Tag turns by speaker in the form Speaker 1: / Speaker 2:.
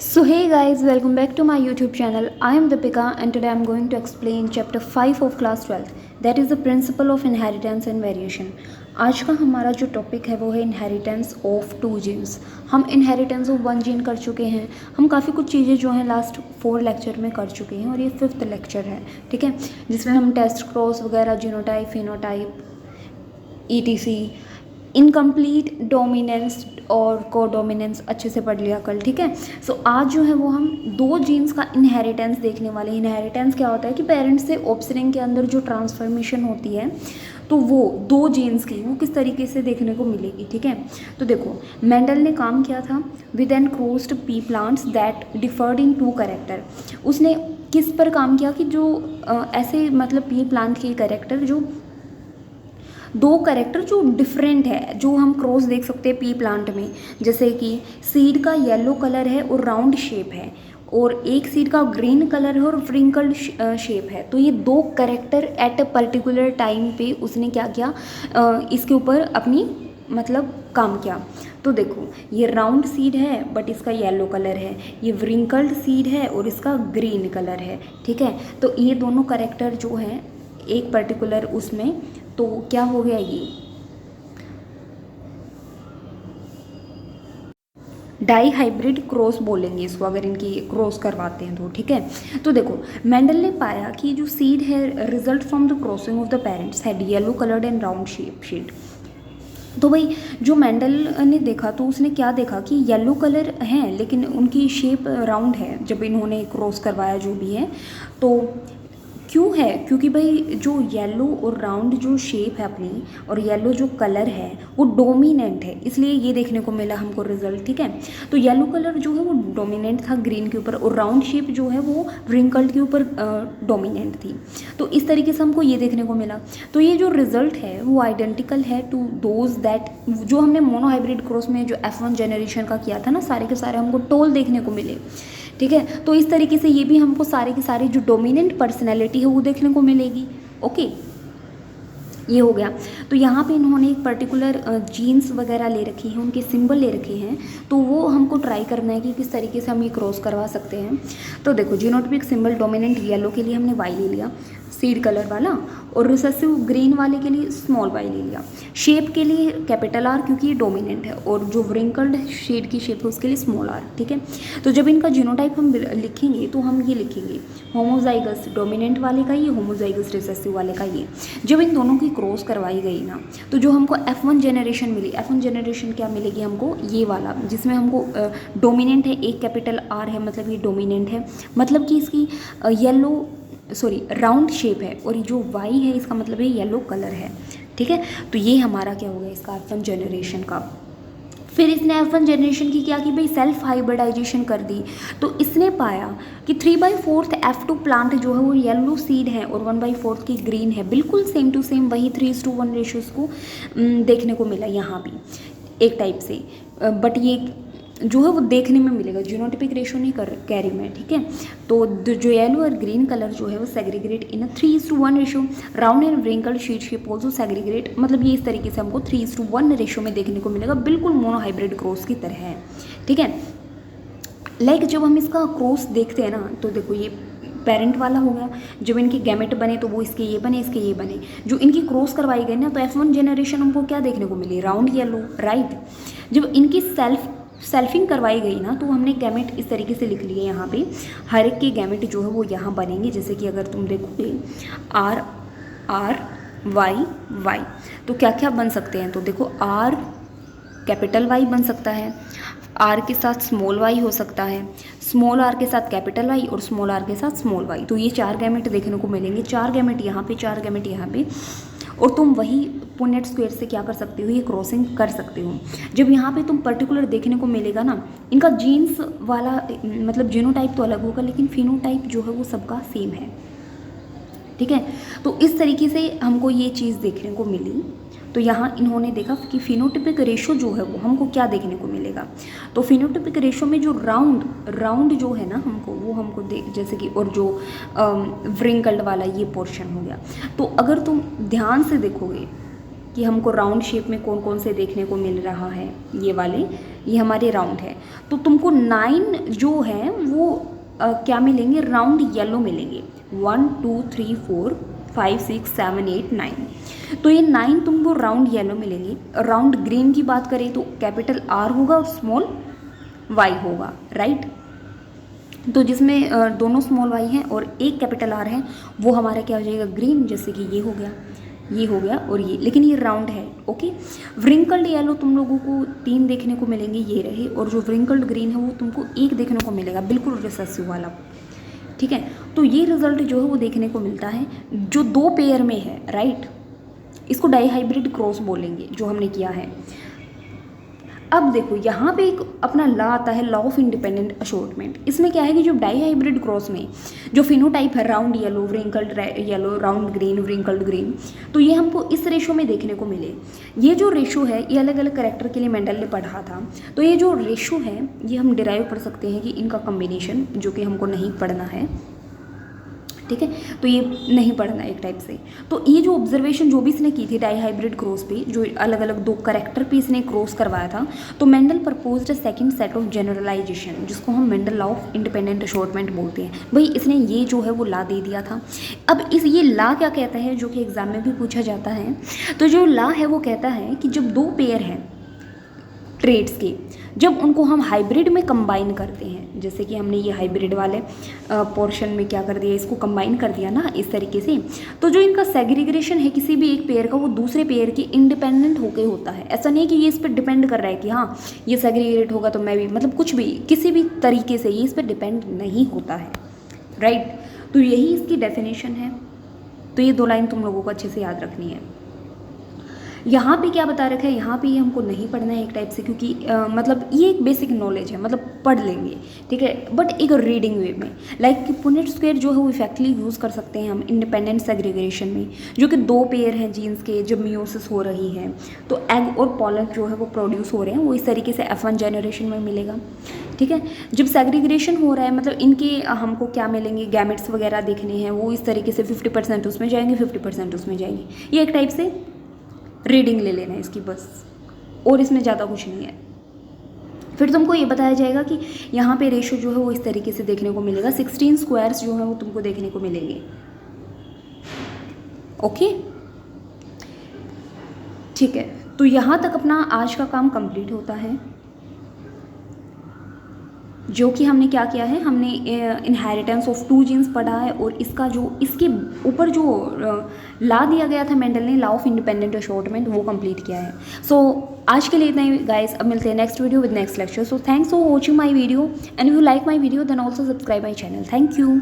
Speaker 1: So hey guys, welcome back to my YouTube channel. I am Deepika and today I am going to explain chapter 5 of class 12, that is the principle of inheritance and variation. आज का हमारा जो topic है वो है inheritance of to jeans. हम inheritance of one gene कर चुके हैं. हम काफ़ी कुछ चीज़ें जो हैं लास्ट 4 लेक्चर में कर चुके हैं और ये 5th लेक्चर है, ठीक है, जिसमें हम टेस्ट क्रॉस वगैरह, genotype, phenotype, etc, incomplete dominance और कोडोमिनेंस अच्छे से पढ़ लिया कल, ठीक है. सो आज जो है वो हम दो जीन्स का इनहेरिटेंस देखने वाले हैं. इनहेरिटेंस क्या होता है कि पेरेंट्स से ऑफस्प्रिंग के अंदर जो ट्रांसफॉर्मेशन होती है तो वो दो जीन्स की वो किस तरीके से देखने को मिलेगी, ठीक है. तो देखो, मेंडल ने काम किया था with an crossed pea plants that differed in two character. उसने किस पर काम किया कि जो ऐसे मतलब पी प्लांट के कैरेक्टर, जो दो कैरेक्टर जो डिफरेंट है, जो हम क्रॉस देख सकते हैं पी प्लांट में, जैसे कि सीड का येलो कलर है और राउंड शेप है और एक सीड का ग्रीन कलर है और व्रिंकल्ड शेप है. तो ये दो character at a particular time पे उसने क्या किया, इसके ऊपर अपनी मतलब काम किया. तो देखो, ये राउंड सीड है बट इसका येलो कलर है, ये व्रिंकल्ड सीड है और इसका ग्रीन कलर है, ठीक है. तो ये दोनों कैरेक्टर जो हैं एक पर्टिकुलर उसमें, तो क्या हो गया, ये डाई हाइब्रिड क्रॉस बोलेंगे इसको अगर इनकी क्रॉस करवाते हैं तो, ठीक है. तो देखो, मेंडल ने पाया कि जो सीड है result from the crossing of the parents had yellow coloured and round shade. तो भाई जो मेंडल ने देखा तो उसने क्या देखा कि येलो कलर है लेकिन उनकी शेप राउंड है. जब इन्होंने क्रॉस करवाया जो भी है, तो क्यों है, क्योंकि भाई जो येलो और राउंड जो शेप है अपनी और येलो जो कलर है वो डोमिनेंट है, इसलिए ये देखने को मिला हमको रिजल्ट, ठीक है. तो येलो कलर जो है वो डोमिनेंट था ग्रीन के ऊपर और राउंड शेप जो है वो व्रिंकल्ड के ऊपर डोमिनेंट थी. तो इस तरीके से हमको ये देखने को मिला. तो ये जो रिजल्ट है वो आइडेंटिकल है टू दोज दैट जो हमने मोनोहाइब्रिड क्रॉस में जो F1 जनरेशन का किया था ना, सारे के सारे हमको टोल देखने को मिले, ठीक है. तो इस तरीके से ये भी हमको सारे के सारे जो डोमिनेंट पर्सनैलिटी है वो देखने को मिलेगी. ओके, ये हो गया. तो यहाँ पे इन्होंने एक पर्टिकुलर जीन्स वगैरह ले रखी हैं, उनके सिंबल ले रखे हैं, तो वो हमको ट्राई करना है कि किस तरीके से हम ये क्रॉस करवा सकते हैं. तो देखो, जीनोटाइपिक सिंबल डोमिनेंट येलो के लिए हमने वाई ले लिया, सीड कलर वाला, और रिसेसिव ग्रीन वाले के लिए स्मॉल वाई ले लिया. शेप के लिए कैपिटल आर क्योंकि ये डोमिनेंट है, और जो व्रिंकल्ड शेड की शेप है उसके लिए स्मॉल आर, ठीक है. तो जब इनका जीनोटाइप हम लिखेंगे तो हम ये लिखेंगे होमोजाइगस डोमिनेंट वाले का ये, होमोजाइगस रिसेसिव वाले का ये. जब इन दोनों की क्रॉस करवाई गई ना, तो जो हमको F1 जनरेशन मिली, F1 जनरेशन क्या मिलेगी हमको, ये वाला जिसमें हमको डोमिनेंट है, एक कैपिटल आर है मतलब ये डोमिनेंट है, मतलब कि इसकी राउंड शेप है, और जो वाई है इसका मतलब है येलो कलर है, ठीक है. तो ये हमारा क्या हो गया इसका F1 जनरेशन का. फिर इसने F1 जनरेशन की क्या की भाई, सेल्फ हाइब्रिडाइजेशन कर दी. तो इसने पाया कि 3/4 F2 प्लांट जो है वो येलो सीड है और 1/4 की ग्रीन है. बिल्कुल सेम टू सेम वही 3:1 रेशियोज़ को देखने को मिला यहाँ भी एक टाइप से, बट ये जो है वो देखने में मिलेगा, जीनोटाइपिक रेशो नहीं कह रही मैं, ठीक है. तो जो येलो और ग्रीन कलर जो है वो segregate in a 3:1 ratio. Round and wrinkled seed shape also segregate, मतलब ये इस तरीके से हमको 3:1 रेशो में देखने को मिलेगा, बिल्कुल मोनोहाइब्रिड क्रॉस की तरह है, ठीक है. लाइक जब हम इसका क्रॉस देखते हैं ना, तो देखो ये पेरेंट वाला हो गया, जब इनके गैमेट बने तो वो इसके ये बने, इसके ये बने. जो इनकी क्रॉस करवाई गई ना, तो F1 जनरेशन हमको क्या देखने को मिली, राउंड येलो, राइट. जब इनकी सेल्फिंग करवाई गई ना, तो हमने गैमेट इस तरीके से लिख लिए यहाँ पे, हर एक के गैमेट जो है वो यहाँ बनेंगे. जैसे कि अगर तुम देखोगे आर आर वाई वाई, तो क्या क्या बन सकते हैं, तो देखो आर कैपिटल वाई बन सकता है, आर के साथ स्मॉल वाई हो सकता है, स्मॉल आर के साथ कैपिटल वाई और स्मॉल आर के साथ स्मॉल वाई. तो ये 4 गैमेट देखने को मिलेंगे, 4 गैमेट यहाँ पे, 4 गैमेट यहाँ पे, और तुम वही पुनेट स्क्वायर से क्या कर सकते हो, ये क्रॉसिंग कर सकते हो. जब यहाँ पे तुम पर्टिकुलर देखने को मिलेगा ना, इनका जीन्स वाला मतलब जीनोटाइप तो अलग होगा लेकिन फिनोटाइप जो है वो सबका सेम है, ठीक है. तो इस तरीके से हमको ये चीज़ देखने को मिली. तो यहाँ इन्होंने देखा कि फिनोटिपिक रेशो जो है वो हमको क्या देखने को मिलेगा. तो फिनोटिपिक रेशो में जो राउंड जो है ना हमको जैसे कि, और जो व्रिंकल्ड वाला ये पोर्शन हो गया. तो अगर तुम ध्यान से देखोगे कि हमको राउंड शेप में कौन कौन से देखने को मिल रहा है, ये वाले ये हमारे राउंड है। तो तुमको 9 जो है वो क्या मिलेंगे, राउंड येलो मिलेंगे। 1 2 3 4 5 6 7 8 9। तो ये 9 तुमको राउंड येलो मिलेंगे। राउंड ग्रीन की बात करें तो कैपिटल R होगा और स्मॉल y होगा, राइट। तो जिसमें दोनों स्मॉल y हैं और एक कैपिटल R है, वो हमारा क्या हो जाएगा, ग्रीन। जैसे कि ये हो गया, ये हो गया और ये, लेकिन ये राउंड है, ओके। व्रिंकल्ड येलो तुम लोगों को 3 देखने को मिलेंगे, ये रहे। और जो व्रिंकल्ड ग्रीन है वो तुमको 1 देखने को मिलेगा, बिल्कुल रिसेसिव वाला, ठीक है। तो ये रिजल्ट जो है वो देखने को मिलता है जो 2 पेयर में है, राइट। इसको डाईहाइब्रिड क्रॉस बोलेंगे जो हमने किया है। अब देखो यहाँ पे एक अपना लॉ आता है, लॉ ऑफ इंडिपेंडेंट असॉर्टमेंट। इसमें क्या है कि जो डाईहाइब्रिड क्रॉस में जो फिनोटाइप है, round yellow, wrinkled yellow, round green, wrinkled green, तो ये हमको इस रेशो में देखने को मिले। ये जो रेशो है ये अलग अलग करेक्टर के लिए मेंडल ने पढ़ा था। तो ये जो रेशो है ये हम डिराइव कर सकते हैं कि इनका कम्बिनेशन, जो कि हमको नहीं पढ़ना है, ठीक है। तो ये नहीं पढ़ना एक टाइप से। तो ये जो ऑब्जर्वेशन जो भी इसने की थी डाईहाइब्रिड क्रॉस पे, जो अलग अलग 2 करेक्टर पे इसने क्रॉस करवाया था, तो Mendel proposed a second set of generalisation, जिसको हम Mendel law of independent assortment बोलते हैं। भाई इसने ये जो है वो लॉ दे दिया था। अब इस ये लॉ क्या कहता है, जो कि एग्जाम में भी पूछा जाता है। तो जो लॉ है वो कहता है कि जब 2 पेयर हैं ट्रेड्स के, जब उनको हम हाइब्रिड में कंबाइन करते हैं, जैसे कि हमने ये हाइब्रिड वाले पोर्शन में क्या कर दिया, इसको कंबाइन कर दिया ना इस तरीके से, तो जो इनका सेग्रीगेशन है किसी भी एक पेयर का, वो दूसरे पेयर की इंडिपेंडेंट होके होता है। ऐसा नहीं कि ये इस पर डिपेंड कर रहा है कि हाँ ये सेग्रीगेट होगा तो मैं भी, मतलब कुछ भी किसी भी तरीके से ये इस पर डिपेंड नहीं होता है, राइट। तो यही इसकी डेफिनेशन है। तो ये 2 लाइन तुम लोगों को अच्छे से याद रखनी है। यहाँ पे क्या बता रखा है, यहाँ पे ये हमको नहीं पढ़ना है एक टाइप से, क्योंकि मतलब ये एक बेसिक नॉलेज है, मतलब पढ़ लेंगे, ठीक है, बट एक रीडिंग वे में। लाइक कि पुनेट स्क्वायर जो है वो इफेक्टली यूज़ कर सकते हैं हम इंडिपेंडेंट सेग्रीगेशन में, जो कि 2 पेयर हैं जीन्स के, जब मियोसिस हो रही है तो एग और पॉलन जो है वो प्रोड्यूस हो रहे हैं, वो इस तरीके से F1 जनरेशन में मिलेगा, ठीक है। जब सेग्रीगेशन हो रहा है, मतलब इनके हमको क्या मिलेंगे, गैमेट्स वगैरह देखने हैं, वो इस तरीके से 50% उसमें जाएंगे, 50% उसमें जाएंगे। ये एक टाइप से रीडिंग ले लेना है इसकी बस, और इसमें ज़्यादा कुछ नहीं है। फिर तुमको ये बताया जाएगा कि यहाँ पे रेशो जो है वो इस तरीके से देखने को मिलेगा, 16 स्क्वायर्स जो है वो तुमको देखने को मिलेंगे, ओके, ठीक है। तो यहाँ तक अपना आज का काम कंप्लीट होता है, जो कि हमने क्या किया है, हमने इनहेरिटेंस ऑफ 2 जीन्स पढ़ा है, और इसका जो इसके ऊपर जो लॉ दिया गया था मेंडल ने, लॉ ऑफ इंडिपेंडेंट असॉर्टमेंट, वो कंप्लीट किया है। सो आज के लिए इतना ही गाइस, अब मिलते हैं next video with next lecture. So thanks for watching my video, and if you like my video then also subscribe my channel. Thank you.